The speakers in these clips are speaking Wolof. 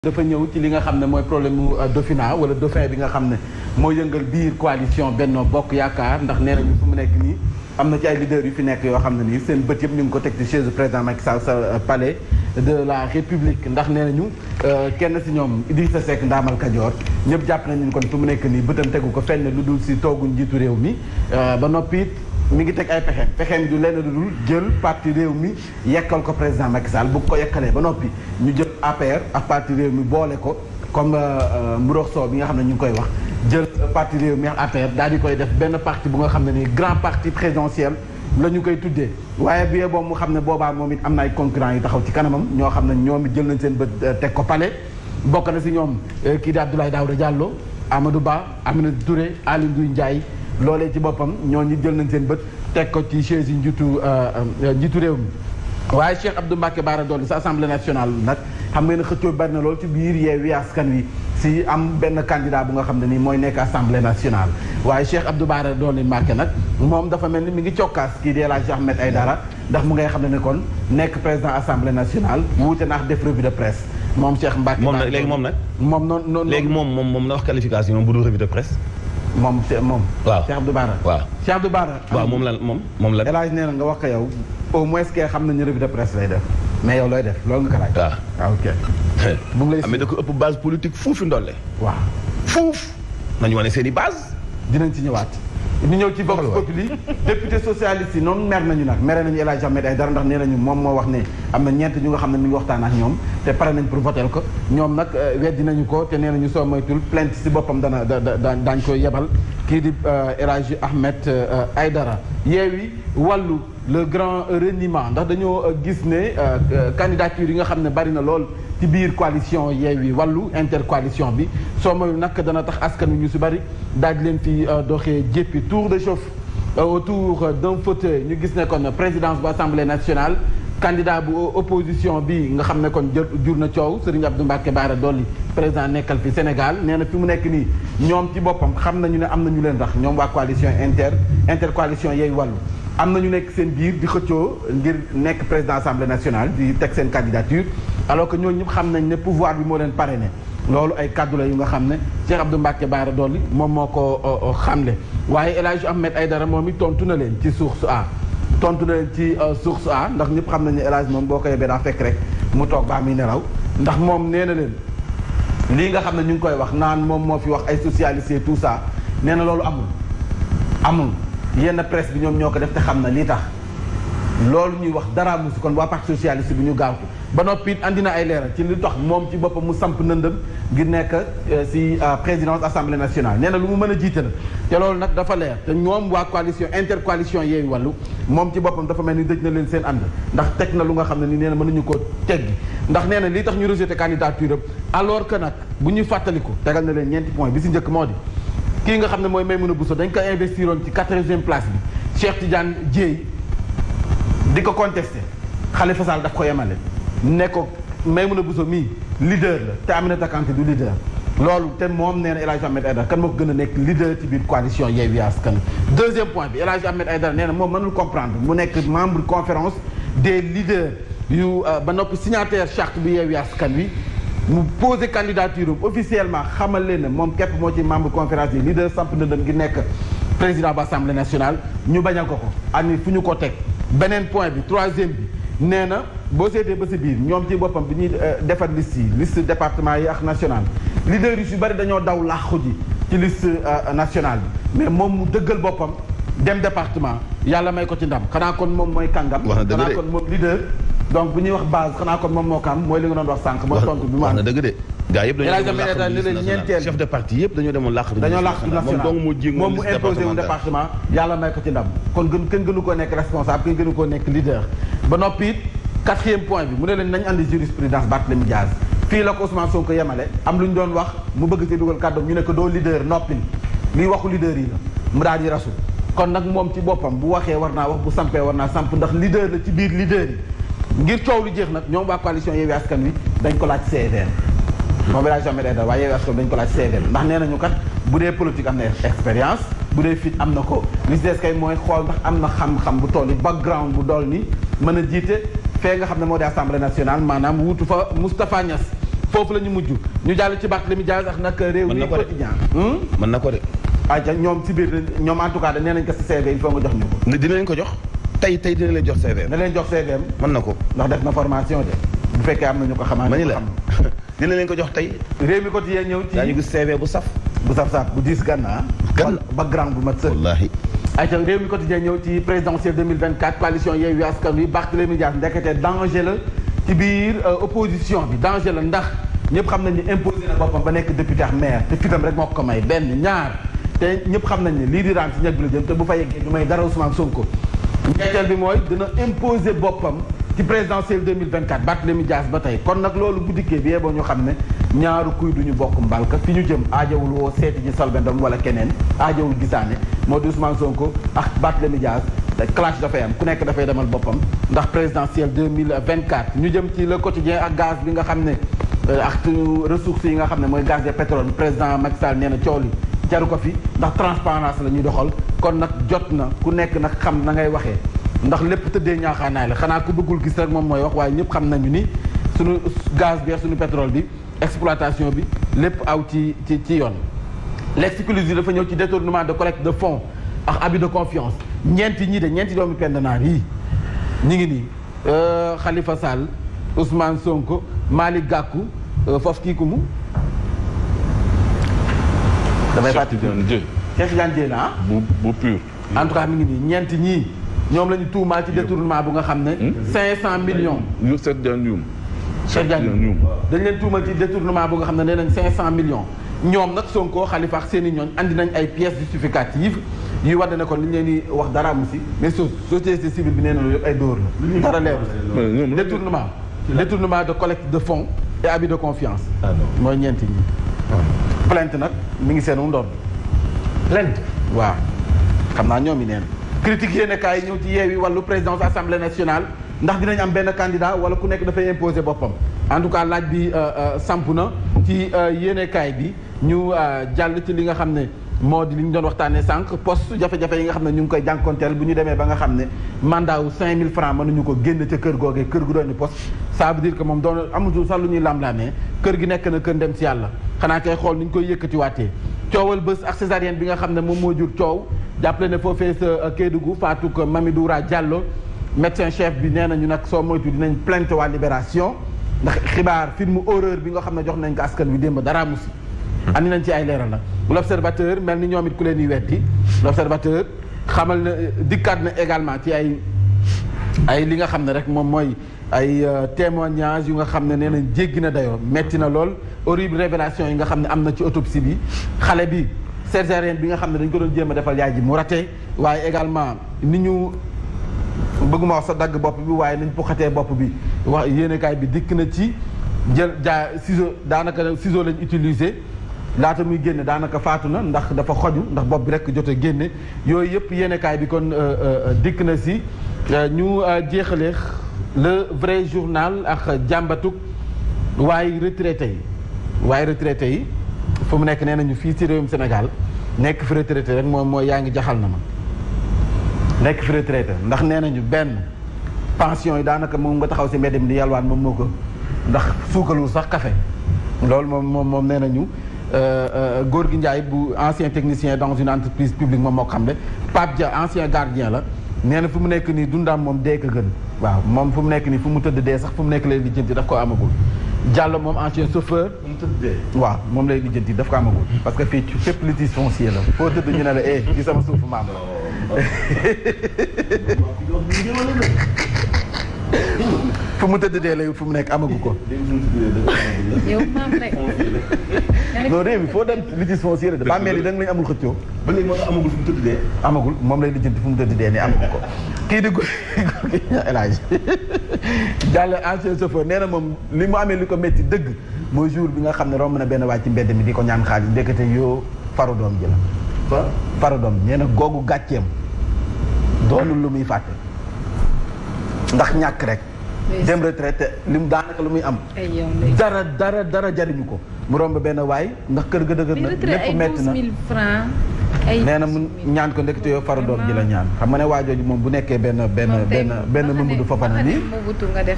dafa ñëw ci li nga xam ne mooy problème mu Dauphinat wala Dauphin bi nga xam ne moo yëngal biir coalition Benno Bokk Yaakaar ndax nee nañu fu mu nekk nii am na ci ay leaders yu fi nekk yoo xam ne nii seen bët yëpp ñu ngi ko teg ci chaise président Macky Sall sa palais de la République ndax nee nañu kenn si ñoom Idrissa Seck Ndamal Kajoor ñëpp jàpp nañu kon fu mu nekk nii bëtam tegu ko fenn lu dul si toogu njiitu réew mi ba noppi mi ngi teg ay pexeem du lenn lu dul jël parti réew mi yekkal ko président Macky Sall bu ko yekkalee ba noppi ñu jël APR ak parti réew mi boole ko comme mburox soow bi nga xam ne ñu ngi koy wax jël parti réew mi ak APR daal di koy def benn parti bu nga xam ne nii grand parti présidentiel la ñu koy tuddee waaye bi boobu mu xam ne boobaa moom it am na ay concurrents yu taxaw ci kanamam ñoo xam ne ñoom it jël nañ seen bët teg ko palais bokk na si ñoom kii di Abdoulaye Daouda Diallo Amadou Ba Aminata Touré Aly Ngouille Ndiaye loolee ci boppam ñooñu jël nañ seen bët teg ko ci chaise yi njiitu réew mi waaye Cheikh Abdou Mbacké Bara Dolly sa assemblée nationale nag xam ngeen ne xëccoo bari na lool ci biir Yewwi Askan Wi si am benn candidat bu nga xam ne nii mooy nekk assemblée nationale waaye Cheikh Abdou Bara Dolly Mbacké nag moom dafa mel ni mi ngi cokkaas kii di El Hadji Ahmed Aïdara ndax mu ngay xam ne kon nekk président assemblée nationale wuute naax def revue de presse moom Cheikh Mbacké moom nag léegi moom nag moom noonu léegi moom na wax qualification moom bu dul revue de presse moom waaw Cheikh Abdou Bara waaw Cheikh Abdou Bara waaw moom la El Hadji nee na nga wax ko yow au moins que xam nañu revue de presse lay def mais yow looy def loolu nga ko laaj waaw ok bu ngi lay amee da ko ëpp base politique fuufi ndolle waaw fuuf nañu wane seen i base dinañ ci ñëwaat ñu ñëw ci Vox Populi député socialiste yi noonu mer nañu nag mere nañu El Hadji Ahmed Aïdara ndax nee nañu moom moo wax ne am na ñeent ñu nga xam ne mi ngi waxtaan ak ñoom te pare nañ pour voter ko ñoom nag weddi nañu ko te nee nañu soo moytul plainte si boppam daañ koy yebal kii di El Hadji Ahmed Aïdara Yewwi Wallu le grand reniement ndax dañoo gis ne candidature yi nga xam ne bari na lool ci biir coalition Yewwi Wallu intercoalition bi soo moyul nag dana tax askan wi ñu si bari daal di leen fi doxee jéppi tour de chauffe autour d'un fauteuil ñu gis ne kon présidence bu assemblée nationale candidat bu opposition bi nga xam ne kon jur na coow Serigne Abdou Mbacké Bara Dolly président nekkal fi Sénégal nee na fi mu nekk nii ñoom ci boppam xam nañu ne am nañu leen rax ñoom waa coalition intercoalition Yewwi Wallu am nañu nekk seen biir di xëccoo ngir nekk président assemblée nationale di teg seen candidature alors que ñooñu ñëpp xam nañ ne pouvoir bi moo leen parrainé loolu ay kaddu la yu nga xam ne Cheikh Abdou Mbacké Bara Dolly moom moo ko xamle waaye El Hadji Ahmed Aïdara moom it tontu na leen ci source A tontu na leen ci source A ndax ñëpp xam nañ ne El Hadji moom boo ko yebee daa fekk rek mu toog baa muy nelaw ndax moom nee na leen lii nga xam ne ñu ngi koy wax naan moom moo fi wax ay socialistes et tout ça nee na loolu amul yenn presse bi ñoom ñoo ko def te xam na lii tax loolu ñuy wax dara musu kon waa parti socialiste bi ñu gaawtu ba noppi it andi na ay leeral ci li tax moom ci boppam mu samp nëndëm ngir nekk si présidence assemblée nationale nee na lu mu mën a jiite la te loolu nag dafa leer te ñoom waa coalition intercoalition Yewwi Wallu moom ci boppam dafa mel ni dëj na leen seen ànd ndax teg na lu nga xam ne ni nee na mënuñu koo teggi ndax nee na lii tax ñu rejeté candidature am alors que nag bu ñuy fàttaliku tegal na leen ñeenti point bi si njëkk moo di kii nga xam ne mooy Maymouna Bousso dañ ko investiroon ci 80e place bi Cheikh Tidiane Dièye di ko contesté Khalifa Sall daf ko yemale ne ko Maymouna Bousso mii leader la te Aminata Kanté du leader loolu te moom nee na El Hadji Ahmed Aïdara kan moo ko gën a nekk leader ci biir coalition Yewwi Askan Wi deuxième point bi El Hadji Ahmed Aïdara nee na moom mënul comprendre mu nekk membre conférence des leaders yu ba noppi signataire charte bi Yewwi Askan Wi mu posé candidature officiellement xamal leen ne moom képp moo ci membre conférence des leaders samp na dem ngi nekk président bu assemblée nationale ñu bañal ko ani fu ñu ko teg beneen point bi troisième bi nee na boo seetee ba si biir ñoom ci boppam bi ñuy defar liste département yi ak national leader yi su bari dañoo daw làqu ji ci liste nationale bi mais moom mu dëggal boppam dem département yàlla may ko ci ndam xanaa kon moom mooy kàngam xanaa kon moom leader donc bu ñuy wax base xanaa kon moom moo kam mooy li nga doon wax sànq mooy tontu bi mu am na dëgg de gaa yëpp dañoo chef de parti yëpp dañoo demoon làq national moom mu imposé wu département yàlla may ko ci ndam kon kenn gënu koo nekk responsable kenn gënu koo nekk leader ba noppi it quatrième point bi mu ne leen nañ andi jurisprudence Barthélémy Dias fii la ko Ousmane Sonko yemale am lu ñu doon wax mu bëgg ci dugal kàddoom ñu ne ko doo leader noppil lii waxu leader yi la mu daal di rasu kon nag moom ci boppam bu waxee war naa wax bu sampee war naa samp ndax leader la ci biir leader yi ngir coow lu jeex nag ñoom waa coalition Yewwi Askan Wi dañ ko laaj CVR moom El Hadji Ahmed Aïdara waaye Yewwi Askan Wi dañ ko laaj CVR ndax nee nañu kat bu dee politique am na expérience bu dee fit am na ko li si des kay mooy xool ndax am na xam-xam bu toll ni background bu dool ni mën a jiite fee nga xam ne moo di assemblée nationale maanaam wuutu fa Moustapha Niasse foofu la ñu mujj ñu jàll ci Barthélémy Dias ak nag réew mi quotidien mën na ko de ayca ñoom si biir ñoom en tout cas dañ nee nañ ko si CV il faut nga jox ñu ko dinañ ko jox tey dina leen jox CV na leen jox CV mën na ko ndax def na formation de bu fekkee am na ñu ko xamaa ma ni la dina leen ko jox tey réew mi quotidien ñëw ci daañu gis CV bu saf bu diis ganna background bu mat sëkk wallaahi ayca réew mi quotidien ñëw ci présidentielle 2024 coalition Yewwi Askan Wi Barthélémy Dias ndekete danger la ci biir opposition bi danger la ndax ñëpp xam nañ ni imposé na boppam ba nekk député ak maire te fitam rek moo ko may benn ñaar te ñëpp xam nañ ne lii di raan si ñeg bi la jëm te bu fa yeggee du may dara Ousmane Sonko ñetteel bi mooy dina imposer boppam ci présidentielle 2024 Barthélémy Dias ba tey kon nag loolu bu dikkee bi boo ñu xam ne ñaaru kuy duñu bokk mbalka fi ñu jëm aajawul woo seeti ji Selbé-Ndom wala keneen aajawul gisaane moo di Ousmane Sonko ak Barthélémy Dias clash dafay am ku nekk dafay demal boppam ndax présidentielle 2024 ñu jëm ci le quotidien ak gaz bi nga xam ne ak ressources yi nga xam ne mooy gaz de pétrole président Macky Sall nee na coow li jaru ko fi ndax transparence la ñuy doxal kon nag jot na ku nekk nag xam na ngay waxee ndax lépp tëddee ñaaxaanaay la xanaa ku bëggul gis rek moom mooy wax waaye ñëpp xam nañu ni suñu gaz bi suñu pétrole bi exploitation bi lépp aw ci yoon. l'exclusif dafa ñëw ci détournement de collecte de fonds ak abus de confiance ñeenti doomi pendanaar yii ñi ngi nii Khalifa Sall Ousmane Sonko Malick Gakou foofu kii ku mu damay fàttali Cheikh Tidiane Dièye la bu pur en tout cas mi ngi nii ñeenti ñii ñoom la ñu tuumaal ci détournement bu nga xam ne 500 millions Cheikh Tidiane dañ leen tuumal ci détournement bu nga xam ne nee nañ 500 millions ñoom nag Sonko Khalifa ak seen i ñooñ andi nañ ay pièces justificatives yuy wadde ne kon li ñu leen di wax dara amu si mais société civile bi nee na loolu yëpp ay dóor la dara leeru détournement de collecte de fonds et abus de confiance mooy ñeenti ñi plainte nag mi ngi seenu ndoon plainte waaw xam naa ñoom i neen critique yéen kaay ñëw ci Yewwi Wallu présidence assemblée nationale ndax dinañ am benn candidat wala ku nekk dafay imposer boppam en tout cas laaj bi samp na ci yéen kaay bi ñu jàll ci li nga xam ne moo di li ñu doon waxtaanee sànq poste jafe-jafe yi nga xam ne ñu ngi koy jànkonteel bu ñu demee ba nga xam ne mandat wu 5000 francs mënuñu ko génn ca kër googee kër gu doon ni poste ça veut dire que moom doon amatul sax lu ñuy lam-lamee kër gi nekk na kër ndem si yàlla xanaa kay xool ni ñu koy yëkkatiwaatee coowal bés ak césarienne bi nga xam ne moom moo jur coow jàppale ne foofee sa Kédougou Fatou Mamidoura Diallo médecin chef bi nee nañu nag soo moytu dinañ plainte waa Libération ndax xibaar film horreur bi nga xam ne jox nañ ko askan wi démb dara musi andi nañ ci ay leeral nag l'observateur mel ni ñoom it ku leen di wetti l'observateur xamal na dikkaat na également ci ay li nga xam ne rek moom mooy ay témoignages yu nga xam ne nee nañ jéggi na dayoo metti na lool horrible révélation yi nga xam ne am na ci autopsie bi xale bi césarienne bi nga xam ne dañ ko doon jéem a defal yaay ji mu raté waaye également ni ñu bëgguma wax sa dagg bopp bi waaye nañ puxatee bopp bi wax yéenekaay bi dikk na ci jël ciseau daanaka ciseau lañ utiliser laata muy génne daanaka faatu na ndax dafa xoju ndax bopp bi rek jote génne yooyu yëpp yéenekaay bi kon dikk na si ñu jeexalee le vrai journal ak jàmbatuk waaye retraité yi fu mu nekk nee nañu fii ci réewum Sénégal nekk fi retraité rek moom mooy yaa ngi jaxal na ma nekk fi retraité ndax nee nañu benn pension yi daanaka moom nga taxaw si mbedd mi di yalwaan moom moo ko ndax suukalul sax café loolu moom nee nañu góor gi Ndiaye bu ancien technicien dans une entreprise publique moom moo ko xam ne Pape Dia ancien gardien la nee na fu mu nekk nii dundaam moom dee ko gën waaw moom fu mu nekk nii fu mu tëdd dee sax fu mu nekk lay lijjanti daf ko amagul Diallo moom ancien chauffeur waaw moom lay lijjanti daf ko amagul parce que fii fépp litige foncier la foo tëdd ñu ne la ci sama suufu maam la fu mu tëdd dee lay fu mu nekk amagu ko yow maam rek non réew mi foo dem litige foncier la bàmmeel yi da nga lañ amul xëccoo ba léegi moo tax amagul fu mu tëdd dee amagul moom lay lijjanti fu mu tëdd dee ne amagu ko kii di El Hadj Diallo ancien chauffeur nee na moom li mu amee li ko métti dëgg mooy jour bi nga xam ne romb na benn waay ci mbedd mi di ko ñaan xaalis ndekete yoo faru doom ji la faru doom nee na googu gàcceem doonul lu muy fàtte ndax ñàkk rek dem retraité li mu daanaka lu muy am dara jariñu ko mu romb benn waay ndax kër ga dëgër na lépp metti na nee na mu ñaan ko ndekete yoo faru doom ji la ñaan xam nga ne waa jooju moom bu nekkee benn Mamadou Fofana nii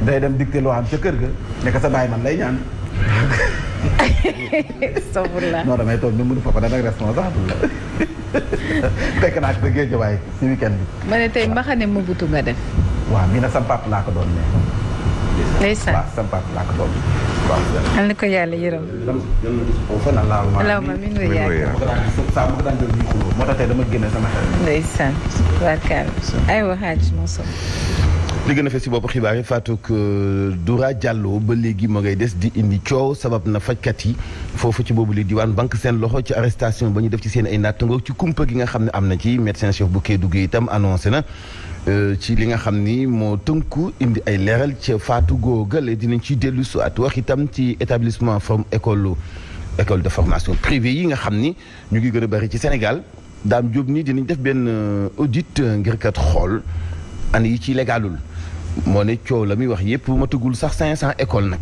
day dem dicté loo am ca kër ga nekk sa bàyyi man lay ñaan astafurlah. non damay toog ñu mënu fa ko dana responsable la fekk naa ko géej waay ci weekend bi. ma ne tey mbaxane mu butu nga def. waaw mii nag sama papa laa ko doon ne. ndeysaan waaw sama papa laa ko doon. waaw. al na ko yàlla yërëm. allahumma amiin wa iyyaak. saa mu ko daan jël moo tax tey dama génne sama xel. ndeysaan barkaal aywa xaaj Mansour. li gën a fes si bopp xibaar yi Fatou Doura Diallo ba léegi moo ngay des di indi coow sabab na fajkat yi foofu ci boobu li diwaan banque seen loxo ci arrestation ba ñu def ci seen ay nattangoo ci kumpa gi nga xam ne am na ci médecin chef bu Kédougou itam annoncé na ci li nga xam ni moo tënku indi ay leeral ca Fatou Googale dinañ ciy dellu si at wax itam ci établissement école de formation privée yi nga xam ni ñu ngi gën a bari ci Sénégal Dame Diop nii dinañ def benn audit ngir kat xool an yi ci légalul moo ne coow la muy wax yëpp matagul sax 500 écoles nag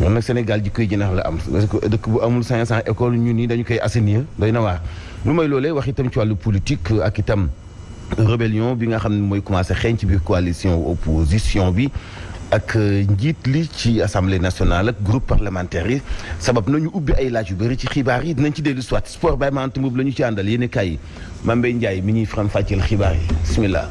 ñoom nag Sénégal ji koy jinax la am parce que dëkk bu amul 500 écoles ñun nii dañu koy assainir doy na waar lu may loolee wax itam ci wàllu politique ak itam rébellion bi nga xam ne mooy commencé xeeñ ci biir coalition opposition bi ak njiit li ci assemblée nationale ak groupe parlementaire yi sabab nañu ubbi ay laaj yu bëri ci xibaar yi dinañ ci dellu soit sport bay mante boobu la ñu ci àndal yéen kay yi Mambey Ndiaye mi ñuy faram fàcceel xibaar yi bismillah.